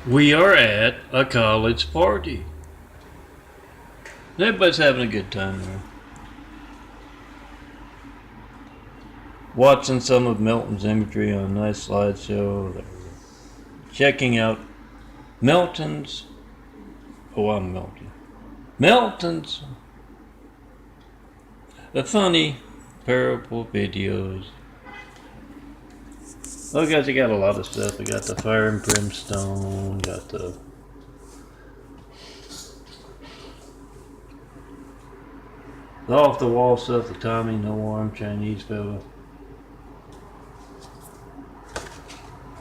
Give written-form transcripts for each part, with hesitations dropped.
We are at a college party. Everybody's having a good time there. Watching some of Milton's imagery on a nice slideshow. They're checking out Milton's. Oh, I'm Milton. Milton's. The funny parable videos. Oh, guys, I got a lot of stuff. I got the fire and brimstone. Got the off the wall stuff. The Tommy No Arm Chinese fella.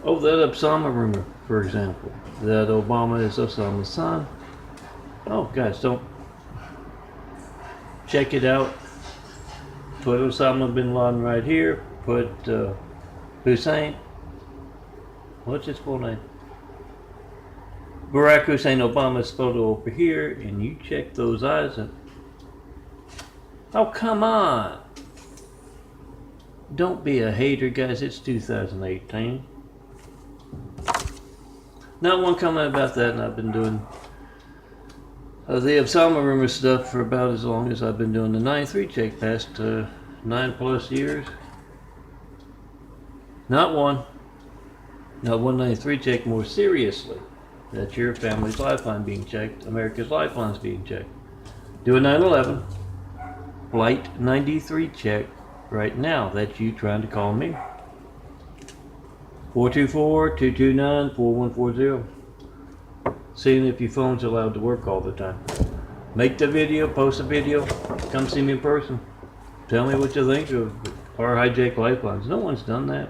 Oh, that Osama rumor, for example, that Obama is Osama's son. Oh, guys, don't check it out. Put Osama bin Laden right here. Put Hussein. What's his full name? Barack Hussein Obama's photo over here, and you check those eyes. And oh, come on! Don't be a hater, guys. It's 2018. Not one comment about that, and I've been doing the Osama rumor stuff for about as long as I've been doing the 9-3 check, past 9+ years. Not one 93 check more seriously. That's your family's lifeline being checked, America's lifeline's being checked. Do a 9/11 flight 93 check right now. That's you trying to call me. 424-229-4140. Seeing if your phone's allowed to work all the time. Make the video, post a video, come see me in person. Tell me what you think of our hijacked lifelines. No one's done that.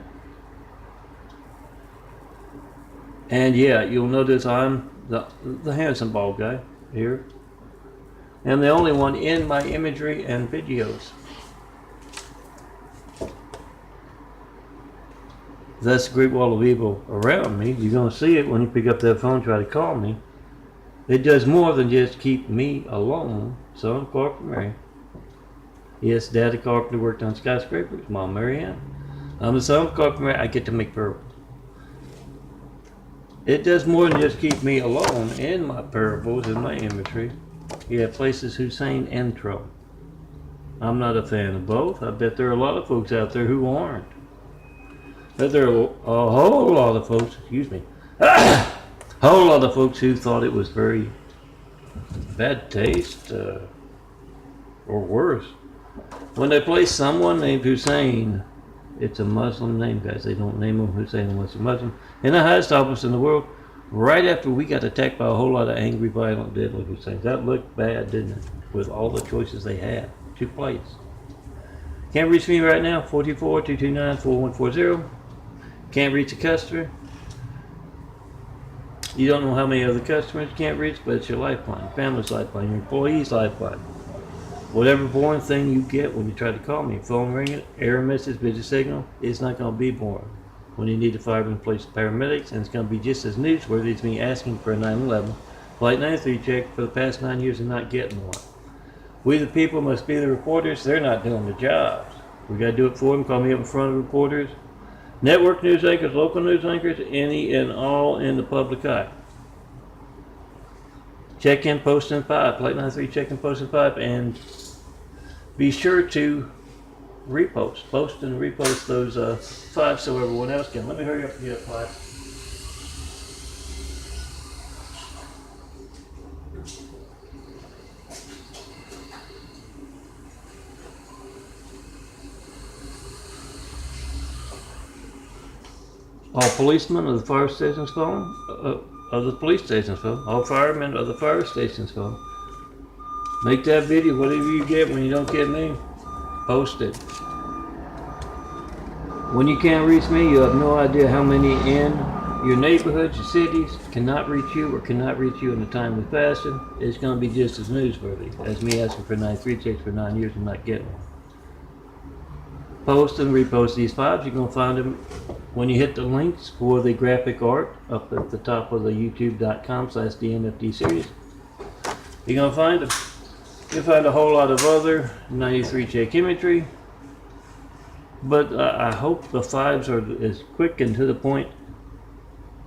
And yeah, you'll notice I'm the handsome bald guy here. And the only one in my imagery and videos. That's the great wall of evil around me. You're going to see it when you pick up that phone and try to call me. It does more than just keep me alone. Son of Carpenter Mary. Yes, Daddy Carpenter worked on skyscrapers. Mom Mary Ann. I'm the son of Carpenter Mary. I get to make purple. It does more than just keep me alone in my parables, in my imagery. You have places Hussein and Trump. I'm not a fan of both. I bet there are a lot of folks out there who aren't. But there are a whole lot of folks, excuse me, a whole lot of folks who thought it was very bad taste, or worse. When they place someone named Hussein, it's a Muslim name, guys. They don't name him Hussein unless he's Muslim. In the highest office in the world, right after we got attacked by a whole lot of angry, violent, deadly Husseins. That looked bad, didn't it? With all the choices they had. 2 plates. Can't reach me right now, 424-229-4140. Can't reach a customer. You don't know how many other customers you can't reach, but it's your lifeline, family's lifeline, your employee's lifeline. Whatever boring thing you get when you try to call me, phone ringing, error message, busy signal, it's not going to be boring. When you need to fire and place paramedics, and it's going to be just as newsworthy as me asking for a 9/11 Flight 93 check for the past 9 years and not getting one. We the people must be the reporters. They're not doing the jobs. We got to do it for them. Call me up in front of reporters. Network news anchors, local news anchors, any and all in the public eye. Check in, post in 5. Flight 93, check in, post in 5. And be sure to repost. Post and repost those 5 so everyone else can. Let me hurry up and get 5. All policemen of the fire station's phone, of the police station's phone. All firemen of the fire station's phone. Make that video, whatever you get when you don't get me, post it. When you can't reach me, you have no idea how many in your neighborhoods, your cities, cannot reach you or cannot reach you in a timely fashion. It's going to be just as newsworthy as me asking for 93 checks for 9 years and not getting one. Post and repost these 5s. You're going to find them when you hit the links for the graphic art up at the top of the youtube.com/DNFD series. You're going to find them. You'll find a whole lot of other 93 check imagery. But I hope the 5s are as quick and to the point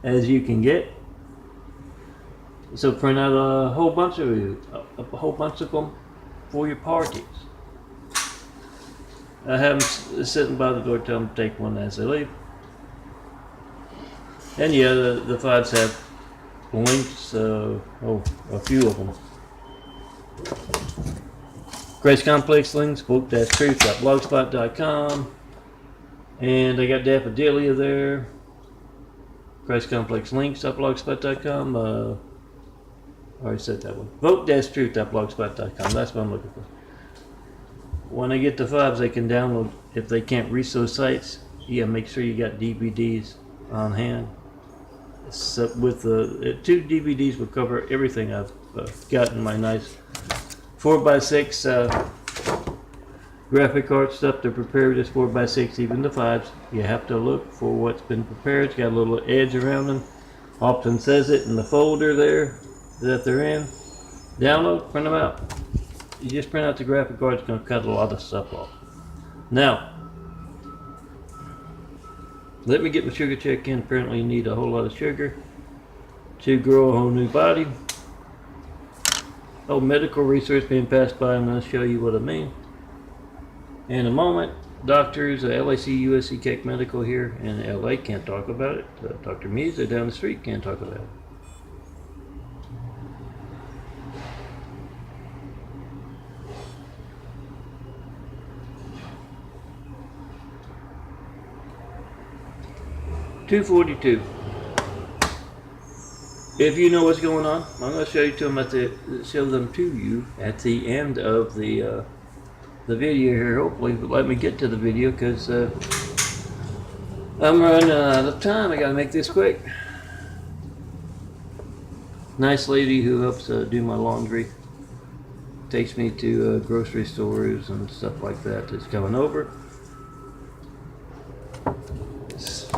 as you can get. So print out a whole bunch of them for your parties. I have them sitting by the door, tell them to take one as they leave. And yeah, the fives have links, a few of them. Grace Complex links, book-truth.blogspot.com. And I got Daffodillia there. Grace Complex links.blogspot.com. I already said that one. Vote-truth.blogspot.com. That's what I'm looking for. When I get the fives, they can download. If they can't reach those sites, yeah, make sure you got DVDs on hand. So with the 2 DVDs will cover everything I've got in my nice 4x6 graphic art stuff to prepare this 4x6, even the 5s. You have to look for what's been prepared. It's got a little edge around them. Often says it in the folder there that they're in. Download, print them out. You just print out the graphic art. It's going to cut a lot of stuff off. Now, let me get my sugar check in. Apparently you need a whole lot of sugar to grow a whole new body. Oh, medical research being passed by. I'm going to show you what I mean in a moment. Doctors, LAC, USC, Keck Medical here in LA can't talk about it. Dr. Mees, down the street, can't talk about it. $2.42. If you know what's going on, I'm going to show them to you at the end of the video here. Hopefully, let me get to the video because I'm running out of time. I got to make this quick. Nice lady who helps do my laundry, takes me to grocery stores and stuff like that, is coming over.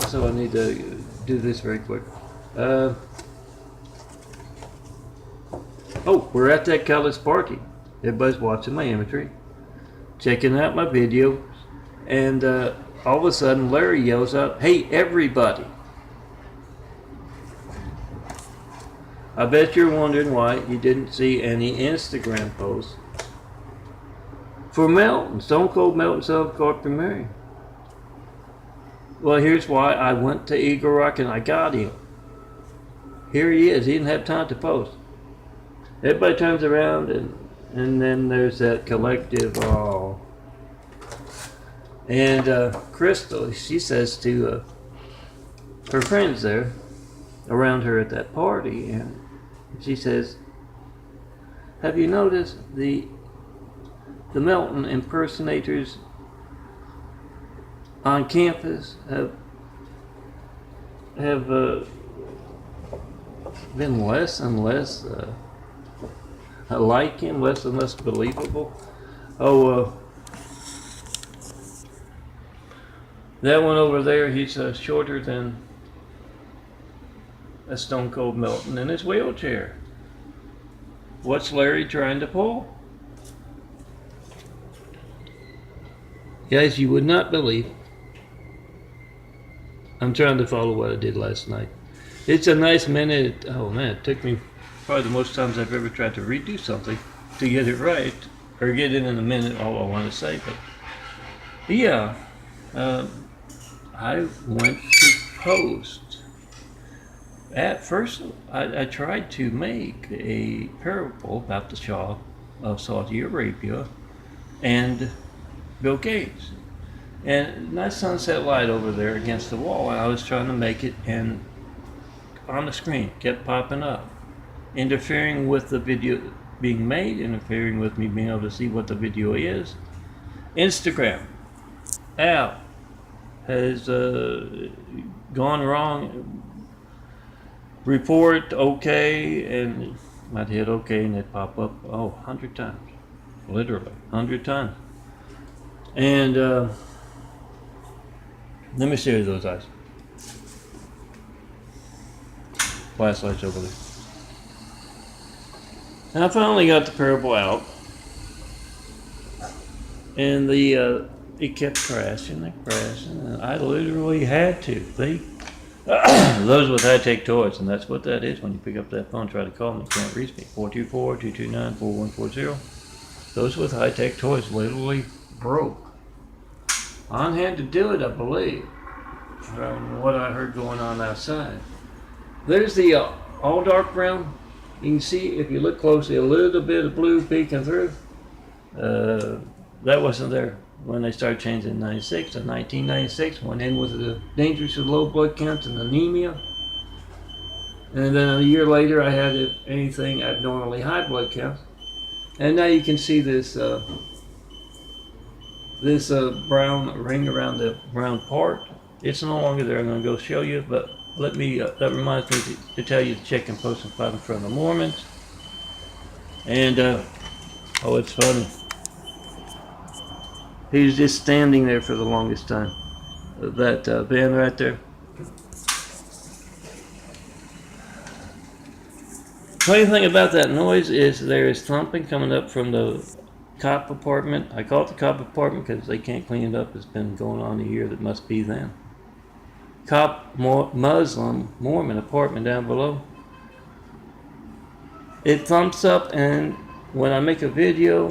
So I need to do this very quick. Oh, we're at that college party. Everybody's watching my imagery, checking out my videos, and all of a sudden Larry yells out, "Hey everybody!" I bet you're wondering why you didn't see any Instagram posts for Melton, Stone Cold Melton Self-Card Premiere. Well, here's why. I went to Eagle Rock and I got him. Here he is. He didn't have time to post. Everybody turns around and then there's that collective oh. And Crystal, she says to her friends there around her at that party, and she says, "Have you noticed the Melton impersonators on campus have been less and less like him, less and less believable?" Oh, that one over there, he's shorter than a Stone Cold Melton in his wheelchair. What's Larry trying to pull? Guys, you would not believe. I'm trying to follow what I did last night. It's a nice minute. Oh man, it took me probably the most times I've ever tried to redo something to get it right, or get it in a minute, all I want to say. But yeah, I went to post. At first, I tried to make a parable about the Shah of Saudi Arabia and Bill Gates. And nice sunset light over there against the wall, and I was trying to make it, and on the screen kept popping up, interfering with the video being made, interfering with me being able to see what the video is. Instagram app has gone wrong. Report okay, and I'd hit okay and it'd pop up 100 times, literally 100 times. And let me show you those eyes. Flashlight's over there. And I finally got the parable out, and it kept crashing and crashing, and I literally had to. Those with high-tech toys, and that's what that is when you pick up that phone, try to call me, you can't reach me. 424-229-4140. Those with high-tech toys literally broke. On hand to do it, I believe, from what I heard going on outside. There's the all dark brown. You can see, if you look closely, a little bit of blue peeking through. That wasn't there when they started changing in 96. In 1996, went in with the dangerous with low blood counts and anemia. And then a year later, I had anything abnormally high blood counts. And now you can see this brown ring around the brown part. It's no longer there. I'm going to go show you, but let me. That reminds me to tell you to check and post and fight in front of the Mormons. And oh, it's funny. He was just standing there for the longest time. That van right there. Funny thing about that noise is there is thumping coming up from the cop apartment. I call it the cop apartment because they can't clean it up. It's been going on a year. That must be them. Cop Muslim Mormon apartment down below. It thumps up, and when I make a video,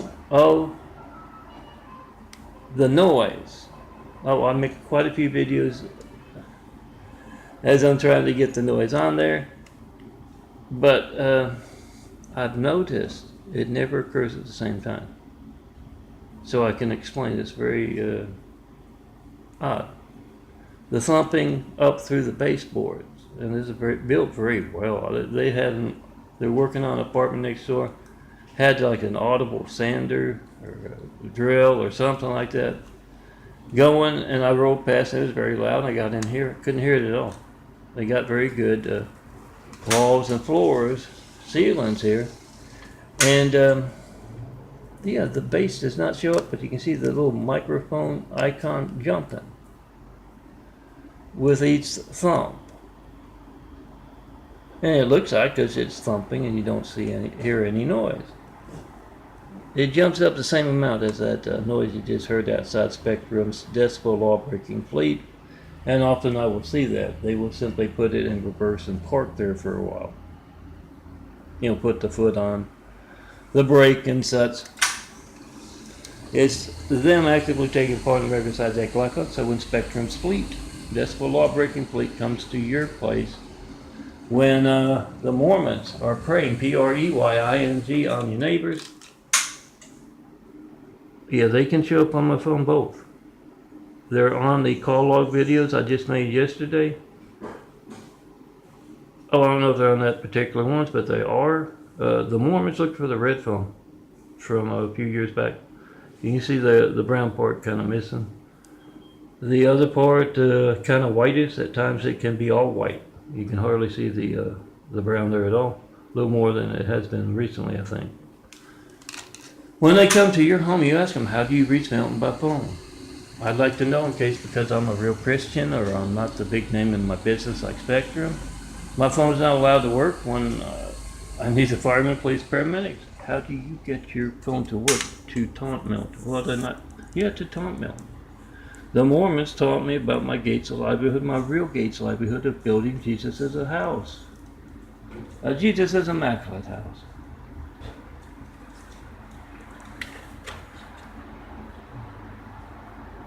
the noise. I make quite a few videos as I'm trying to get the noise on there. But I've noticed it never occurs at the same time. So I can explain it's very odd. The thumping up through the baseboards, and this is built very well. They're working on an apartment next door, had like an audible sander or a drill or something like that going, and I rolled past, and it was very loud. I got in here, couldn't hear it at all. They got very good walls and floors, ceilings here, and yeah, the bass does not show up, but you can see the little microphone icon jumping with each thump. And it looks like, because it's thumping and you don't hear any noise. It jumps up the same amount as that noise you just heard outside Spectrum's decibel law-breaking fleet. And often I will see that. They will simply put it in reverse and park there for a while. You know, put the foot on the brake and such. It's them actively taking part in regular size act like us. So when Spectrum's fleet, decibel law-breaking fleet, comes to your place, when the Mormons are preying, P-R-E-Y-I-N-G, on your neighbors, yeah, they can show up on my phone both. They're on the call log videos I just made yesterday. Oh, I don't know if they're on that particular ones, but they are. The Mormons look for the red phone from a few years back. You can see the brown part kind of missing. The other part kind of whitish. At times it can be all white. You can hardly see the brown there at all. A little more than it has been recently, I think. When they come to your home, you ask them, how do you reach me by phone? I'd like to know, in case because I'm a real Christian or I'm not the big name in my business like Spectrum. My phone's not allowed to work when I need the firemen, police, paramedics. How do you get your phone to work? To taunt melt? Well, they're not. Yeah, to taunt melt. The Mormons taught me about my gates of livelihood, my real gates of livelihood of building Jesus as a house. Jesus as a immaculate house.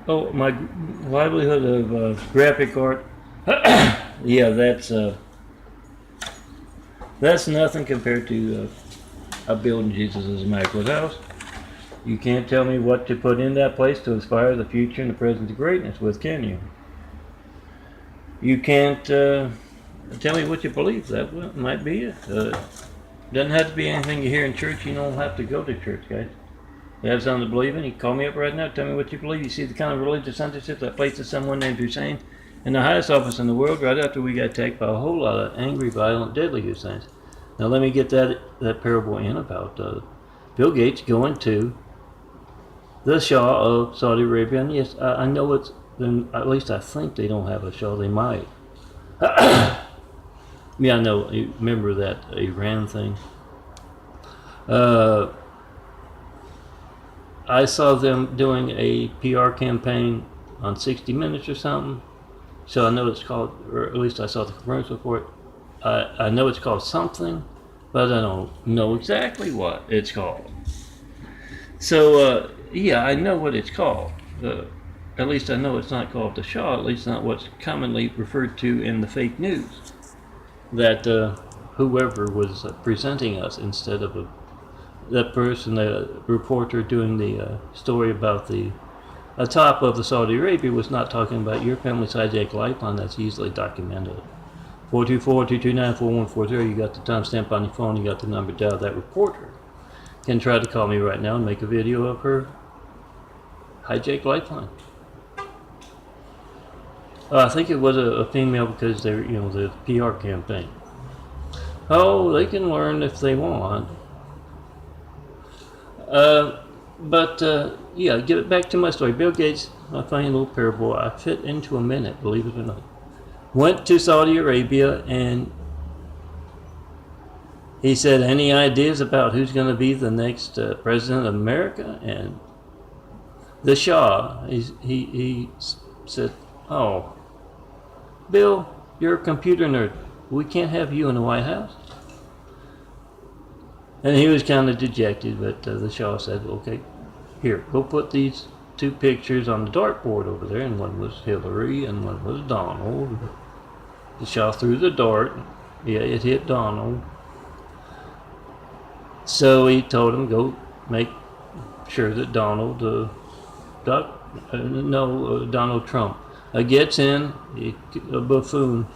Oh, my livelihood of graphic art. Yeah, that's nothing compared to building Jesus as a immaculate house. You can't tell me what to put in that place to inspire the future and the present of greatness with, can you? You can't tell me what you believe. That might be it. Doesn't have to be anything you hear in church. You don't have to go to church, guys. You have something to believe in, you call me up right now, tell me what you believe. You see the kind of religious censorship that places someone named Hussein in the highest office in the world right after we got attacked by a whole lot of angry, violent, deadly Husseins. Now let me get that parable in about Bill Gates going to the Shah of Saudi Arabia. And yes, I know at least I think they don't have a Shah, they might. Yeah, I know, you remember that Iran thing? I saw them doing a PR campaign on 60 Minutes or something, So I know it's called, or at least I saw the commercial for it. I know it's called something, but I don't know exactly what it's called. So yeah, I know what it's called. At least I know it's not called the Shah. At least not what's commonly referred to in the fake news. That whoever was presenting us instead of that person, the reporter doing the story about the top of the Saudi Arabia, was not talking about your family's hijacked lifeline that's easily documented. 424-229-4140, you got the timestamp on your phone, you got the number dial. That reporter can try to call me right now and make a video of her hijacked lifeline. I think it was a female because they're, the PR campaign. Oh, they can learn if they want. Yeah, get back to my story. Bill Gates, my funny little parable, I fit into a minute, believe it or not. Went to Saudi Arabia and he said, any ideas about who's going to be the next president of America? And the Shah, he said, oh, Bill, you're a computer nerd. We can't have you in the White House. And he was kind of dejected, but the Shah said, okay, here, go put these two pictures on the dartboard over there, and one was Hillary and one was Donald. The Shah threw the dart. Yeah, it hit Donald. So he told him, go make sure that Donald Trump gets in, a buffoon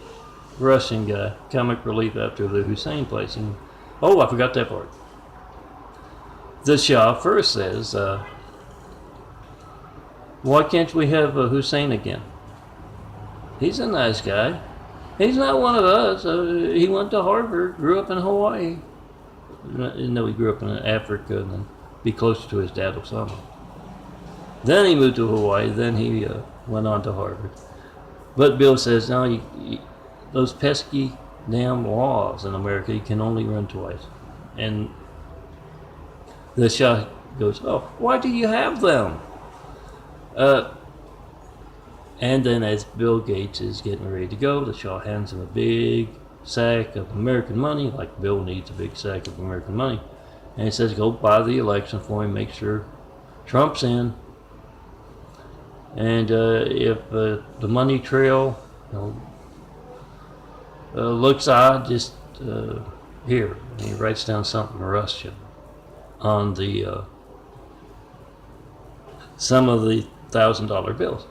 Russian guy, comic relief after the Hussein placing. Oh, I forgot that part. The Shah first says, why can't we have Hussein again? He's a nice guy. He's not one of us. He went to Harvard, grew up in Hawaii. No, he grew up in Africa and then be closer to his dad, Osama. Then he moved to Hawaii, then he went on to Harvard. But Bill says, no, those pesky damn laws in America, you can only run twice. And the Shah goes, oh, why do you have them? And then as Bill Gates is getting ready to go, the Shah hands him a big sack of American money, like Bill needs a big sack of American money. And he says, go buy the election for him, make sure Trump's in. And if the money trail looks odd, just here. And he writes down something Russian on the some of the $1,000 bills.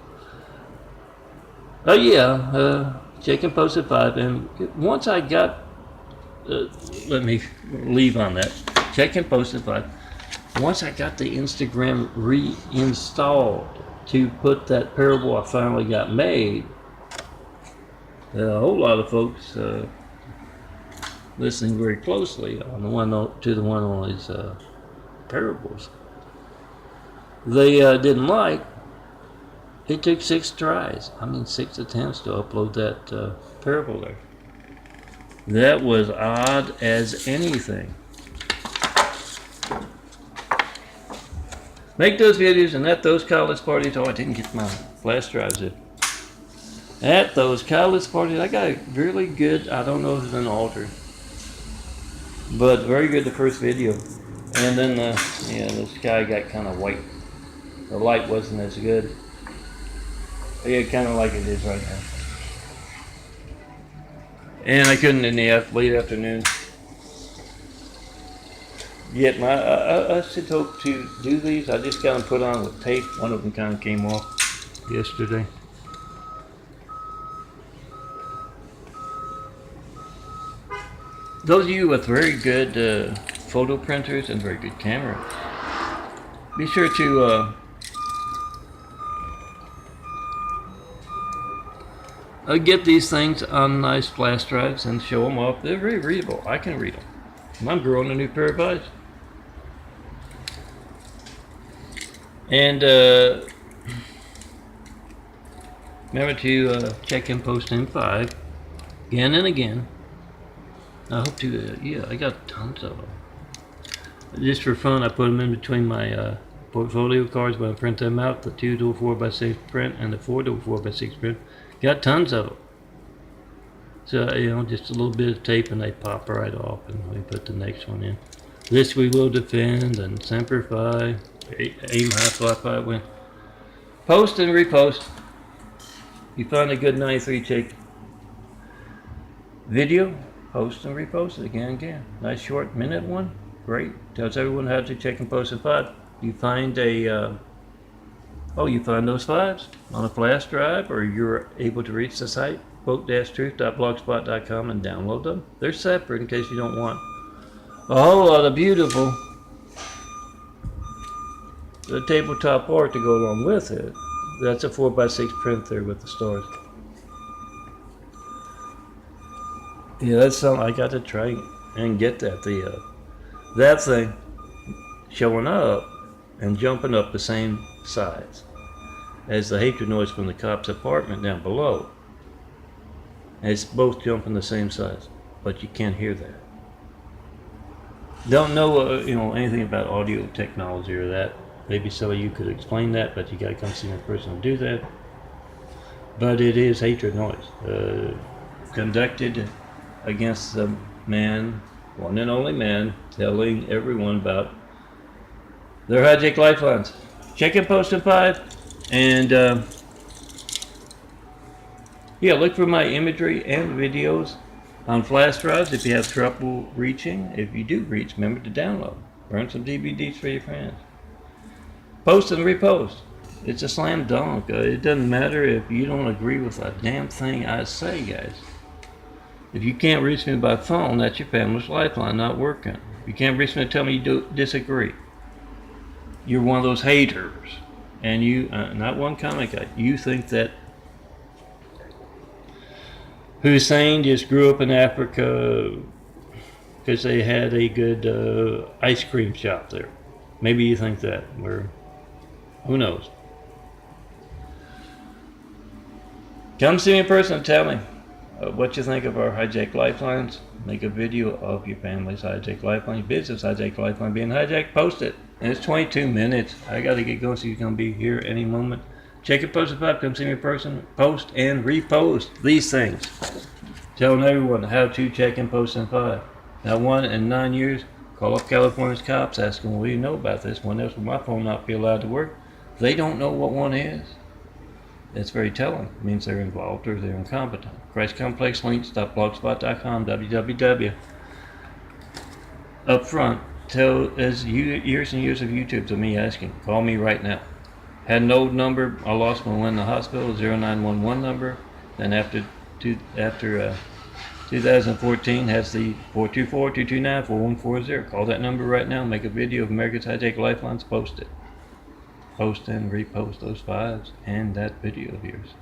Check and post at 5. And once I got, let me leave on that. Check and post at 5. Once I got the Instagram reinstalled to put that parable I finally got made, a whole lot of folks listening very closely on the one on these parables. They didn't like. It took 6 tries. 6 attempts to upload that parable there. That was odd as anything. Make those videos and at those college parties. Oh, I didn't get my flash drives in. At those college parties, I got a really good, I don't know if it's an altar, but very good the first video. And then the sky got kind of white. The light wasn't as good. Yeah, kind of like it is right now. And I couldn't in the late afternoon get I should hope to do these. I just got them put on with tape. One of them kind of came off yesterday. Those of you with very good photo printers and very good cameras, be sure to get these things on nice flash drives and show them off. They're very readable. I can read them. I'm growing a new pair of eyes. And remember to check and post in 5 again and again. I hope to, I got tons of them. Just for fun, I put them in between my portfolio cards when I print them out, the 2x4x6 print and the 4x4x6 print. Got tons of them. So, just a little bit of tape and they pop right off, and we put the next one in. This we will defend and Semper Fi, aim high, fly high, win. Post and repost. You find a good 93 chick video, post and repost it again and again. Nice short minute one, great. Tells everyone how to check and post a file. You find you find those files on a flash drive, or you're able to reach the site, quote-truth.blogspot.com, and download them. They're separate in case you don't want a whole lot of beautiful the tabletop art to go along with it. That's a 4x6 print there with the stars. Yeah, that's something I got to try and get that. That thing showing up and jumping up the same size as the hatred noise from the cop's apartment down below. And it's both jumping the same size, but you can't hear that. Don't know anything about audio technology or that. Maybe some of you could explain that, but you got to come see me in person to do that. But it is hatred noise, conducted against the man, one and only man, telling everyone about their hijacked lifelines. Check and post in 5, and look for my imagery and videos on flash drives if you have trouble reaching. If you do reach, remember to download. Burn some DVDs for your friends. Post and repost. It's a slam dunk. It doesn't matter if you don't agree with a damn thing I say, guys. If you can't reach me by phone, that's your family's lifeline not working. If you can't reach me to tell me you disagree, you're one of those haters. And you, not one comic guy, you think that Hussein just grew up in Africa because they had a good ice cream shop there. Maybe you think that, or who knows. Come see me in person and tell me what you think of our hijacked lifelines. Make a video of your family's hijacked lifeline, your business hijacked lifeline being hijacked. Post it. And it's 22 minutes. I got to get going, so you're going to be here any moment. Check your post up. Come see me in person. Post and repost these things. Telling everyone how to check and post in 5. Not one in 9 years. Call up California's cops. Ask them, what do you know about this? When else will my phone not be allowed to work? They don't know what one is. That's very telling. It means they're involved or they're incompetent. Christ Complex links.blogspot.com, www. Up front, years and years of YouTube of me asking, call me right now. Had an old number I lost when I went in the hospital, 0911 number. Then after 2014 has the 424-229-4140. Call that number right now. Make a video of America's Hijacked Lifelines. Post it. Post and repost those files and that video of yours.